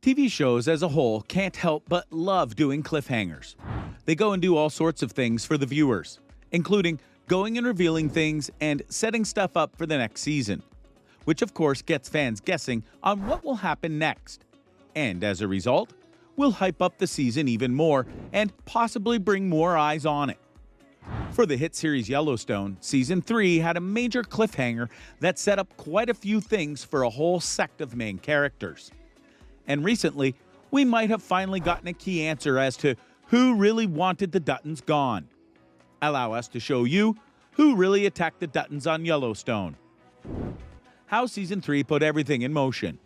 TV shows as a whole can't help but love doing cliffhangers. They go and do all sorts of things for the viewers, including going and revealing things and setting stuff up for the next season, which of course gets fans guessing on what will happen next. And as a result, will hype up the season even more and possibly bring more eyes on it. For the hit series Yellowstone, Season 3 had a major cliffhanger that set up quite a few things for a whole sect of main characters. And recently, we might have finally gotten a key answer as to who really wanted the Duttons gone. Allow us to show you who really attacked the Duttons on Yellowstone. How Season 3 put everything in motion.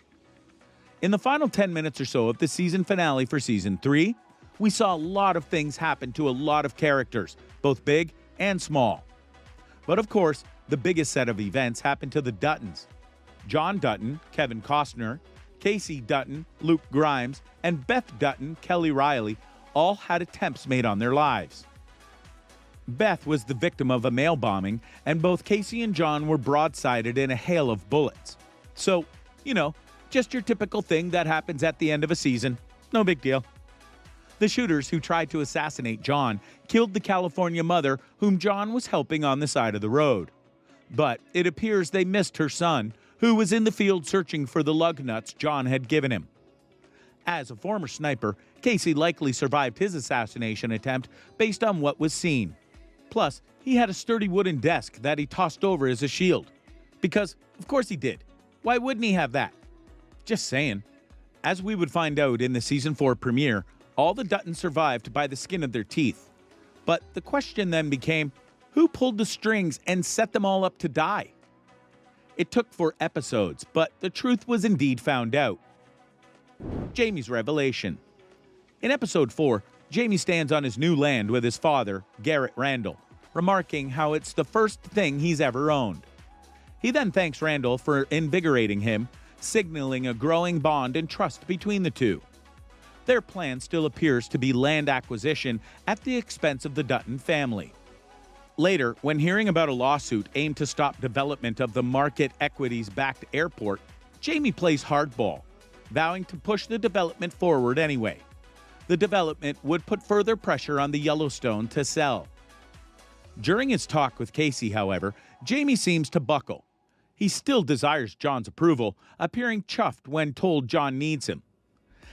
In the final 10 minutes or so of the season finale for Season 3, we saw a lot of things happen to a lot of characters, both big and small. But of course, the biggest set of events happened to the Duttons. John Dutton, Kevin Costner, Casey Dutton, Luke Grimes, and Beth Dutton, Kelly Riley, all had attempts made on their lives. Beth was the victim of a mail bombing, and both Casey and John were broadsided in a hail of bullets. So, just your typical thing that happens at the end of a season. No big deal. The shooters who tried to assassinate John killed the California mother whom John was helping on the side of the road. But it appears they missed her son, who was in the field searching for the lug nuts John had given him. As a former sniper, Casey likely survived his assassination attempt based on what was seen. Plus, he had a sturdy wooden desk that he tossed over as a shield. Because, of course he did. Why wouldn't he have that? Just saying. As we would find out in the Season 4 premiere, all the Duttons survived by the skin of their teeth. But the question then became, who pulled the strings and set them all up to die? It took 4 episodes, but the truth was indeed found out. Jamie's revelation. In episode 4, Jamie stands on his new land with his father, Garrett Randall, remarking how it's the first thing he's ever owned. He then thanks Randall for invigorating him, signaling a growing bond and trust between the two. Their plan still appears to be land acquisition at the expense of the Dutton family. Later, when hearing about a lawsuit aimed to stop development of the market equities-backed airport, Jamie plays hardball, vowing to push the development forward anyway. The development would put further pressure on the Yellowstone to sell. During his talk with Casey, however, Jamie seems to buckle. He still desires John's approval, appearing chuffed when told John needs him.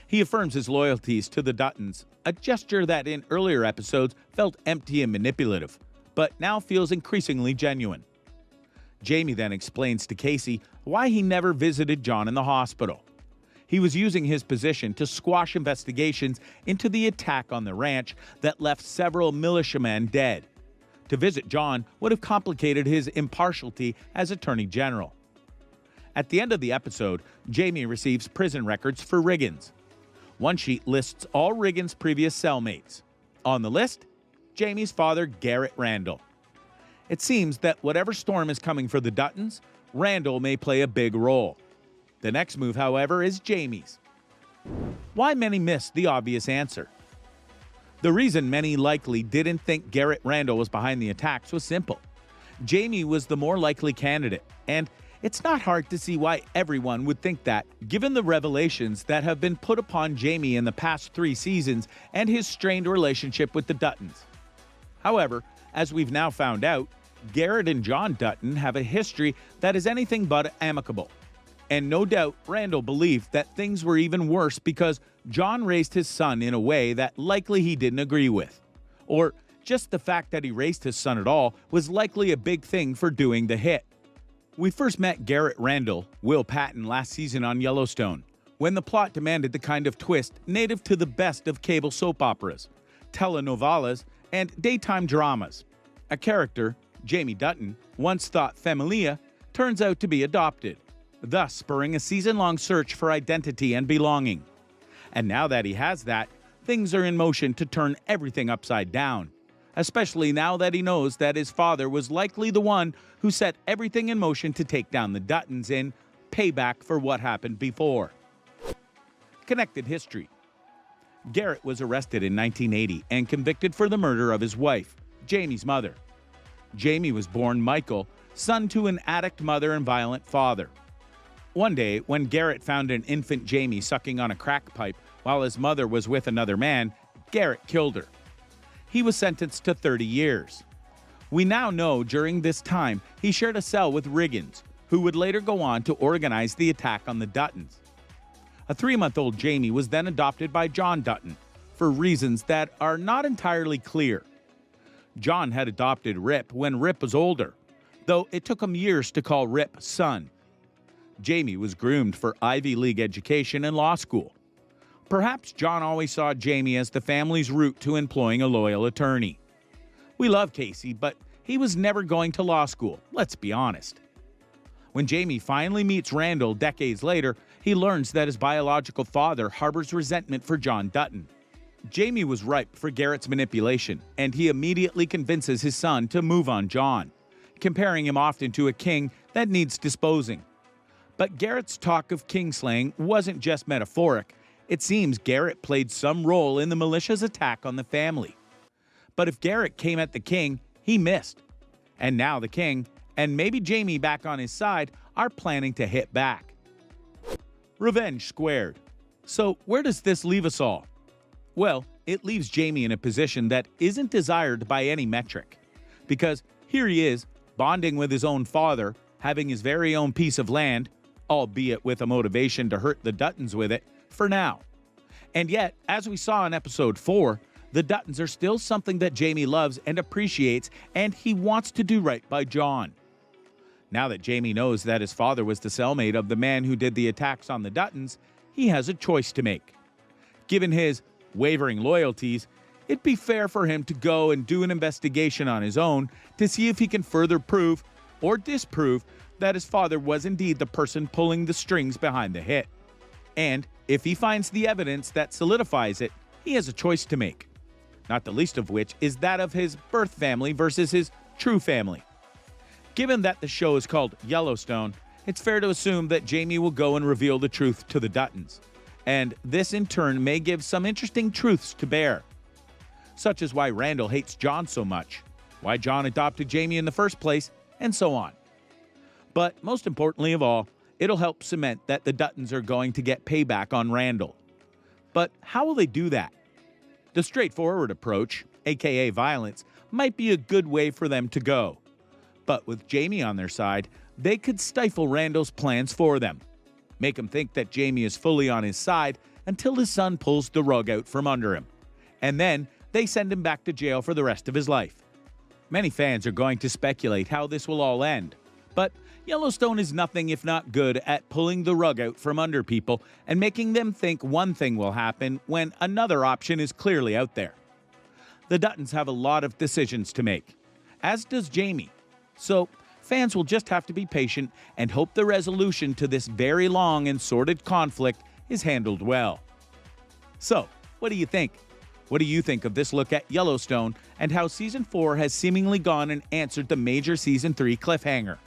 He affirms his loyalties to the Duttons, a gesture that in earlier episodes felt empty and manipulative, but now feels increasingly genuine. Jamie then explains to Casey why he never visited John in the hospital. He was using his position to squash investigations into the attack on the ranch that left several militiamen dead. To visit John would have complicated his impartiality as Attorney General. At the end of the episode, Jamie receives prison records for Riggins. One sheet lists all Riggins' previous cellmates. On the list, Jamie's father, Garrett Randall. It seems that whatever storm is coming for the Duttons, Randall may play a big role. The next move, however, is Jamie's. Why many missed the obvious answer? The reason many likely didn't think Garrett Randall was behind the attacks was simple. Jamie was the more likely candidate, and it's not hard to see why everyone would think that, given the revelations that have been put upon Jamie in the past 3 seasons and his strained relationship with the Duttons. However, as we've now found out, Garrett and John Dutton have a history that is anything but amicable. And no doubt Randall believed that things were even worse because John raised his son in a way that likely he didn't agree with. Or just the fact that he raised his son at all was likely a big thing for doing the hit. We first met Garrett Randall, Will Patton, last season on Yellowstone, when the plot demanded the kind of twist native to the best of cable soap operas, telenovelas, and daytime dramas. A character, Jamie Dutton, once thought familia, turns out to be adopted, thus spurring a season-long search for identity and belonging. And now that he has that, things are in motion to turn everything upside down, especially now that he knows that his father was likely the one who set everything in motion to take down the Duttons in payback for what happened before. Connected history. Garrett was arrested in 1980 and convicted for the murder of his wife, Jamie's mother. Jamie was born Michael, son to an addict mother and violent father. One day, when Garrett found an infant Jamie sucking on a crack pipe while his mother was with another man, Garrett killed her. He was sentenced to 30 years. We now know during this time he shared a cell with Riggins, who would later go on to organize the attack on the Duttons. A 3-month-old Jamie was then adopted by John Dutton, for reasons that are not entirely clear. John had adopted Rip when Rip was older, though it took him years to call Rip son. Jamie was groomed for Ivy League education and law school. Perhaps John always saw Jamie as the family's route to employing a loyal attorney. We love Casey, but he was never going to law school, let's be honest. When Jamie finally meets Randall decades later, he learns that his biological father harbors resentment for John Dutton. Jamie was ripe for Garrett's manipulation, and he immediately convinces his son to move on John, comparing him often to a king that needs disposing. But Garrett's talk of kingslaying wasn't just metaphoric. It seems Garrett played some role in the militia's attack on the family. But if Garrett came at the king, he missed. And now the king, and maybe Jamie back on his side, are planning to hit back. Revenge squared. So where does this leave us all? Well, it leaves Jamie in a position that isn't desired by any metric. Because here he is, bonding with his own father, having his very own piece of land, albeit with a motivation to hurt the Duttons with it, for now. And yet, as we saw in episode 4, the Duttons are still something that Jamie loves and appreciates, and he wants to do right by John. Now that Jamie knows that his father was the cellmate of the man who did the attacks on the Duttons, he has a choice to make. Given his wavering loyalties, it'd be fair for him to go and do an investigation on his own to see if he can further prove or disprove that his father was indeed the person pulling the strings behind the hit. And if he finds the evidence that solidifies it, he has a choice to make. Not the least of which is that of his birth family versus his true family. Given that the show is called Yellowstone, it's fair to assume that Jamie will go and reveal the truth to the Duttons. And this in turn may give some interesting truths to bear. Such as why Randall hates John so much, why John adopted Jamie in the first place, and so on. But most importantly of all, it'll help cement that the Duttons are going to get payback on Randall. But how will they do that? The straightforward approach, aka violence, might be a good way for them to go. But with Jamie on their side, they could stifle Randall's plans for them. Make him think that Jamie is fully on his side until his son pulls the rug out from under him. And then they send him back to jail for the rest of his life. Many fans are going to speculate how this will all end. But Yellowstone is nothing if not good at pulling the rug out from under people and making them think one thing will happen when another option is clearly out there. The Duttons have a lot of decisions to make, as does Jamie. So fans will just have to be patient and hope the resolution to this very long and sordid conflict is handled well. So, what do you think? What do you think of this look at Yellowstone and how Season 4 has seemingly gone and answered the major Season 3 cliffhanger?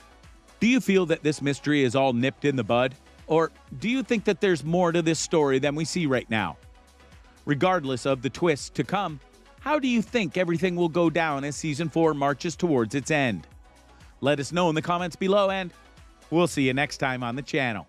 Do you feel that this mystery is all nipped in the bud? Or do you think that there's more to this story than we see right now? Regardless of the twists to come, how do you think everything will go down as Season 4 marches towards its end? Let us know in the comments below, and we'll see you next time on the channel.